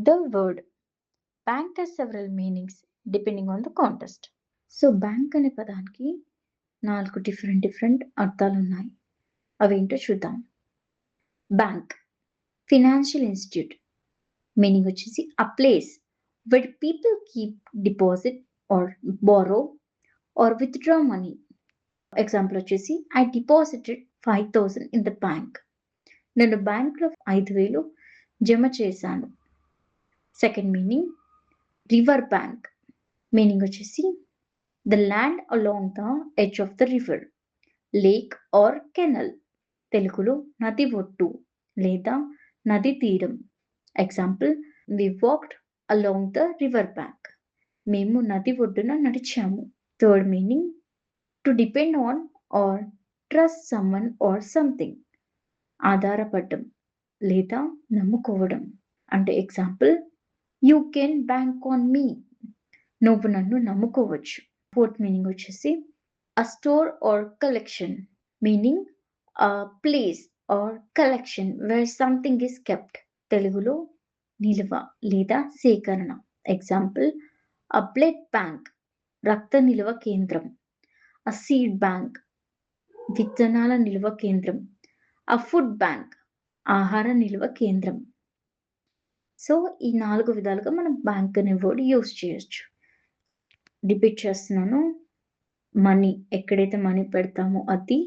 The word bank has several meanings depending on the context. So bank అనే పదానికి 4 different అర్థాలు ఉన్నాయి. అవేంటో చూద్దాం. బ్యాంక్ ఫినాన్షియల్ ఇన్స్టిట్యూట్ మీనింగ్ వచ్చేసి a place where people keep deposit or borrow or withdraw money. Example వచ్చేసి I deposited 5,000 in the bank. నేను బ్యాంక్లో 5,000 జమ చేశాను. Second meaning river bank meaning వచ్చేసి the land along the edge of the river, lake or canal. తెలుగులో నది ఒట్టు లేదా నది తీరం. Example we walked along the river bank. మేము నది ఒడ్డున నడిచాము. Third meaning to depend on or trust someone or something. ఆధారపడటం లేదా నమ్ముకోవడం. అంటే example you can bank on me. నువ్వు నన్ను నమ్ముకోవచ్చు. ఫోర్త్ మీనింగ్ వచ్చేసి a store or collection meaning a place or collection where something is kept. తెలుగులో నిల్వ లేదా సేకరణ. ఎగ్జాంపుల్ అ బ్లడ్ బ్యాంక్ రక్త నిల్వ కేంద్రం. అ సీడ్ బ్యాంక్ విత్తనాల నిల్వ కేంద్రం. అ ఫుడ్ బ్యాంక్ ఆహార నిల్వ కేంద్రం. సో ఈ 4 విధాలుగా మనం బ్యాంక్ అనే వర్డ్ యూస్ చేయొచ్చు. రిపీట్ చేస్తున్నాను. మనీ ఎక్కడైతే మనీ పెడతామో అది,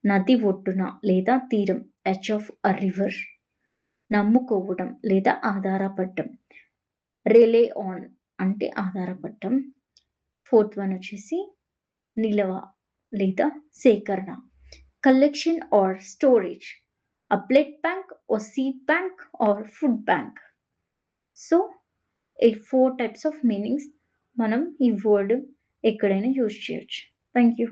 నది ఒడ్డున లేదా తీరం ఎడ్జ్ ఆఫ్ అ రివర్, నమ్ముకోవడం లేదా ఆధారపడటం, రిలే ఆన్ అంటే ఆధారపడటం. ఫోర్త్ వన్ వచ్చేసి నిల్వ లేదా సేకరణ, collection are storage, a blood bank or seed bank or food bank. So ఈ 4 types of meanings మనం ఈ వర్డ్ ఎక్కడైనా యూజ్ చేయొచ్చు. Thank you.